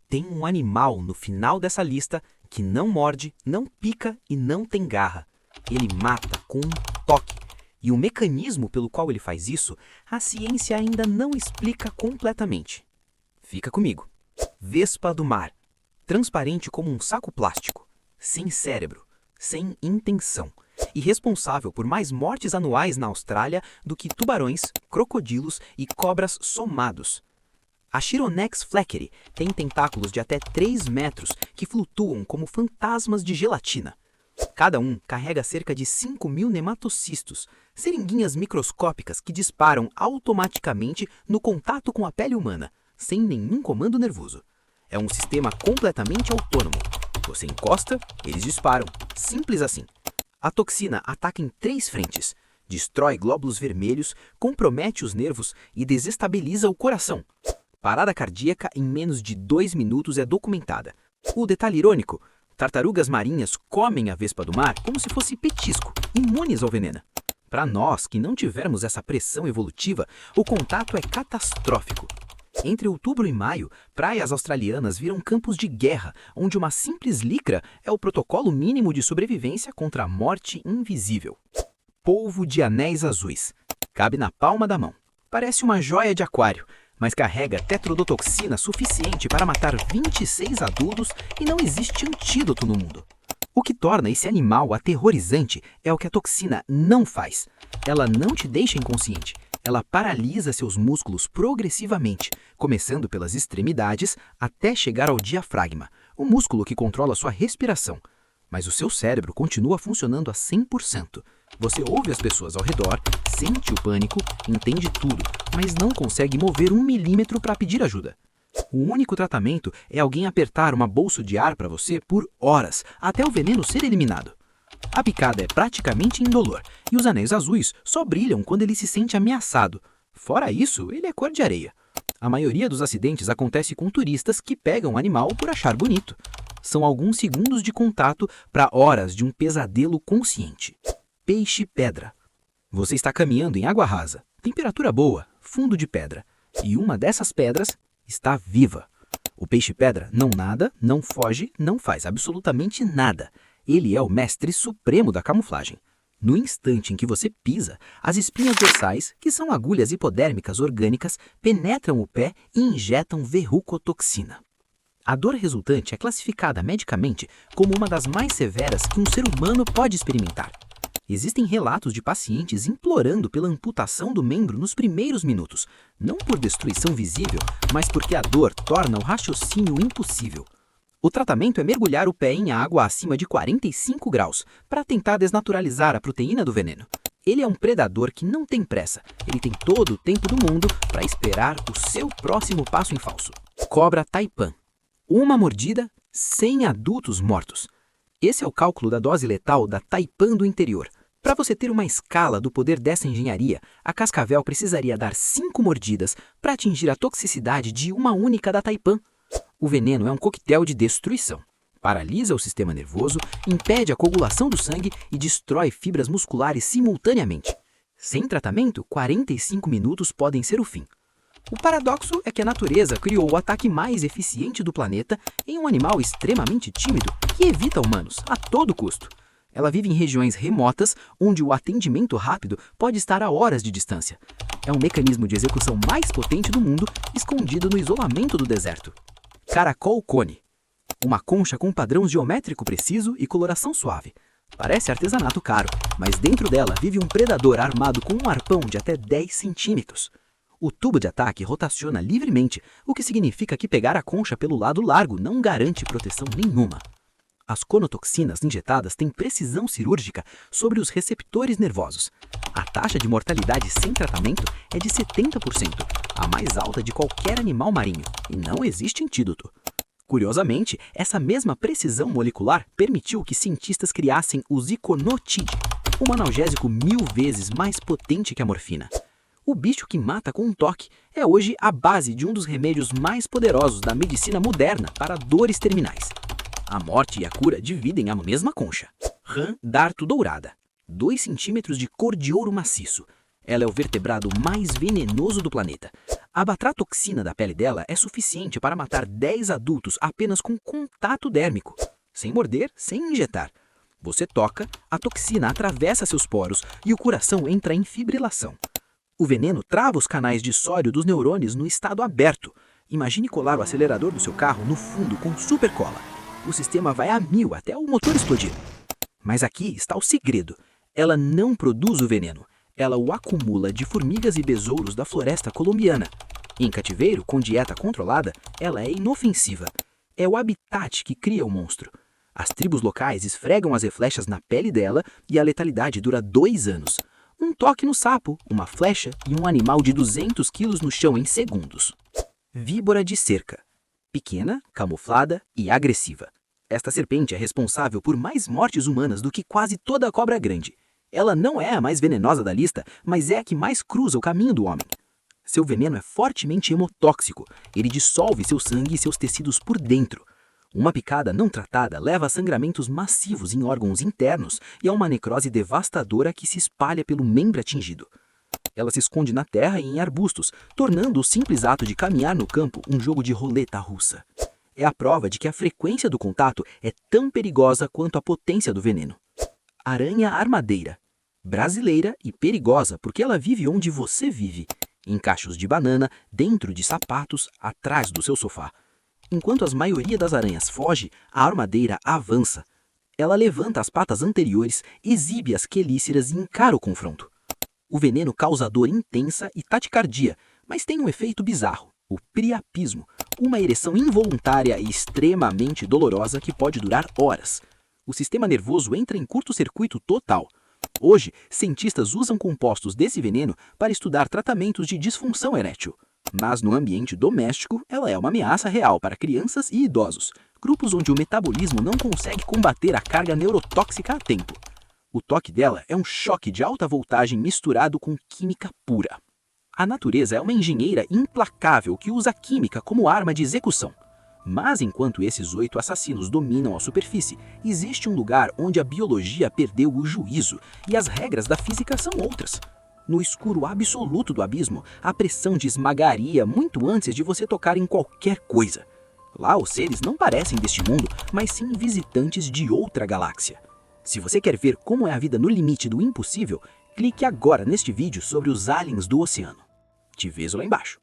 Tem um animal no final dessa lista que não morde, não pica e não tem garra. Ele mata com um toque. E o mecanismo pelo qual ele faz isso, a ciência ainda não explica completamente. Fica comigo. Vespa do mar. Transparente como um saco plástico. Sem cérebro. Sem intenção. E responsável por mais mortes anuais na Austrália do que tubarões, crocodilos e cobras somados. A Chironex fleckeri tem tentáculos de até 3 metros que flutuam como fantasmas de gelatina. Cada um carrega cerca de 5.000 nematocistos, seringuinhas microscópicas que disparam automaticamente no contato com a pele humana, sem nenhum comando nervoso. É um sistema completamente autônomo. Você encosta, eles disparam. Simples assim. A toxina ataca em 3 frentes. Destrói glóbulos vermelhos, compromete os nervos e desestabiliza o coração. Parada cardíaca em menos de 2 minutos é documentada. O detalhe irônico: tartarugas marinhas comem a vespa do mar como se fosse petisco, imunes ao veneno. Para nós que não tivermos essa pressão evolutiva, o contato é catastrófico. Entre outubro e maio, praias australianas viram campos de guerra, onde uma simples licra é o protocolo mínimo de sobrevivência contra a morte invisível. Polvo de anéis azuis. Cabe na palma da mão. Parece uma joia de aquário, mas carrega tetrodotoxina suficiente para matar 26 adultos e não existe antídoto no mundo. O que torna esse animal aterrorizante é o que a toxina não faz. Ela não te deixa inconsciente. Ela paralisa seus músculos progressivamente, começando pelas extremidades até chegar ao diafragma, o músculo que controla sua respiração. Mas o seu cérebro continua funcionando a 100%. Você ouve as pessoas ao redor, sente o pânico, entende tudo, mas não consegue mover 1 milímetro para pedir ajuda. O único tratamento é alguém apertar uma bolsa de ar para você por horas, até o veneno ser eliminado. A picada é praticamente indolor, e os anéis azuis só brilham quando ele se sente ameaçado. Fora isso, ele é cor de areia. A maioria dos acidentes acontece com turistas que pegam o animal por achar bonito. São alguns segundos de contato para horas de um pesadelo consciente. Peixe-pedra. Você está caminhando em água rasa, temperatura boa, fundo de pedra, e uma dessas pedras está viva. O peixe-pedra não nada, não foge, não faz absolutamente nada. Ele é o mestre supremo da camuflagem. No instante em que você pisa, as espinhas dorsais, que são agulhas hipodérmicas orgânicas, penetram o pé e injetam verrucotoxina. A dor resultante é classificada medicamente como uma das mais severas que um ser humano pode experimentar. Existem relatos de pacientes implorando pela amputação do membro nos primeiros minutos, não por destruição visível, mas porque a dor torna o raciocínio impossível. O tratamento é mergulhar o pé em água acima de 45 graus para tentar desnaturalizar a proteína do veneno. Ele é um predador que não tem pressa, ele tem todo o tempo do mundo para esperar o seu próximo passo em falso. Cobra taipan. Uma mordida, 100 adultos mortos. Esse é o cálculo da dose letal da taipan do interior. Para você ter uma escala do poder dessa engenharia, a cascavel precisaria dar 5 mordidas para atingir a toxicidade de uma única da taipan. O veneno é um coquetel de destruição. Paralisa o sistema nervoso, impede a coagulação do sangue e destrói fibras musculares simultaneamente. Sem tratamento, 45 minutos podem ser o fim. O paradoxo é que a natureza criou o ataque mais eficiente do planeta em um animal extremamente tímido que evita humanos a todo custo. Ela vive em regiões remotas, onde o atendimento rápido pode estar a horas de distância. É um mecanismo de execução mais potente do mundo, escondido no isolamento do deserto. Caracol cone. Uma concha com padrão geométrico preciso e coloração suave. Parece artesanato caro, mas dentro dela vive um predador armado com um arpão de até 10 centímetros. O tubo de ataque rotaciona livremente, o que significa que pegar a concha pelo lado largo não garante proteção nenhuma. As conotoxinas injetadas têm precisão cirúrgica sobre os receptores nervosos. A taxa de mortalidade sem tratamento é de 70%, a mais alta de qualquer animal marinho, e não existe antídoto. Curiosamente, essa mesma precisão molecular permitiu que cientistas criassem o Ziconotide, um analgésico 1000 vezes mais potente que a morfina. O bicho que mata com um toque é hoje a base de um dos remédios mais poderosos da medicina moderna para dores terminais. A morte e a cura dividem a mesma concha. Rã darto dourada. 2 centímetros de cor de ouro maciço. Ela é o vertebrado mais venenoso do planeta. A batratoxina da pele dela é suficiente para matar 10 adultos apenas com contato dérmico, sem morder, sem injetar. Você toca, a toxina atravessa seus poros e o coração entra em fibrilação. O veneno trava os canais de sódio dos neurônios no estado aberto. Imagine colar o acelerador do seu carro no fundo com super cola. O sistema vai a 1000 até o motor explodir. Mas aqui está o segredo. Ela não produz o veneno. Ela o acumula de formigas e besouros da floresta colombiana. Em cativeiro, com dieta controlada, ela é inofensiva. É o habitat que cria o monstro. As tribos locais esfregam as flechas na pele dela e a letalidade dura 2 anos. Um toque no sapo, uma flecha e um animal de 200 quilos no chão em segundos. Víbora de cerca. Pequena, camuflada e agressiva. Esta serpente é responsável por mais mortes humanas do que quase toda a cobra grande. Ela não é a mais venenosa da lista, mas é a que mais cruza o caminho do homem. Seu veneno é fortemente hemotóxico. Ele dissolve seu sangue e seus tecidos por dentro. Uma picada não tratada leva a sangramentos massivos em órgãos internos e a uma necrose devastadora que se espalha pelo membro atingido. Ela se esconde na terra e em arbustos, tornando o simples ato de caminhar no campo um jogo de roleta russa. É a prova de que a frequência do contato é tão perigosa quanto a potência do veneno. Aranha armadeira. Brasileira e perigosa porque ela vive onde você vive. Em cachos de banana, dentro de sapatos, atrás do seu sofá. Enquanto a maioria das aranhas foge, a armadeira avança. Ela levanta as patas anteriores, exibe as quelíceras e encara o confronto. O veneno causa dor intensa e taticardia, mas tem um efeito bizarro, o priapismo, uma ereção involuntária e extremamente dolorosa que pode durar horas. O sistema nervoso entra em curto-circuito total. Hoje, cientistas usam compostos desse veneno para estudar tratamentos de disfunção erétil. Mas no ambiente doméstico, ela é uma ameaça real para crianças e idosos, grupos onde o metabolismo não consegue combater a carga neurotóxica a tempo. O toque dela é um choque de alta voltagem misturado com química pura. A natureza é uma engenheira implacável que usa a química como arma de execução. Mas enquanto esses 8 assassinos dominam a superfície, existe um lugar onde a biologia perdeu o juízo e as regras da física são outras. No escuro absoluto do abismo, a pressão te esmagaria muito antes de você tocar em qualquer coisa. Lá os seres não parecem deste mundo, mas sim visitantes de outra galáxia. Se você quer ver como é a vida no limite do impossível, clique agora neste vídeo sobre os aliens do oceano. Te vejo lá embaixo.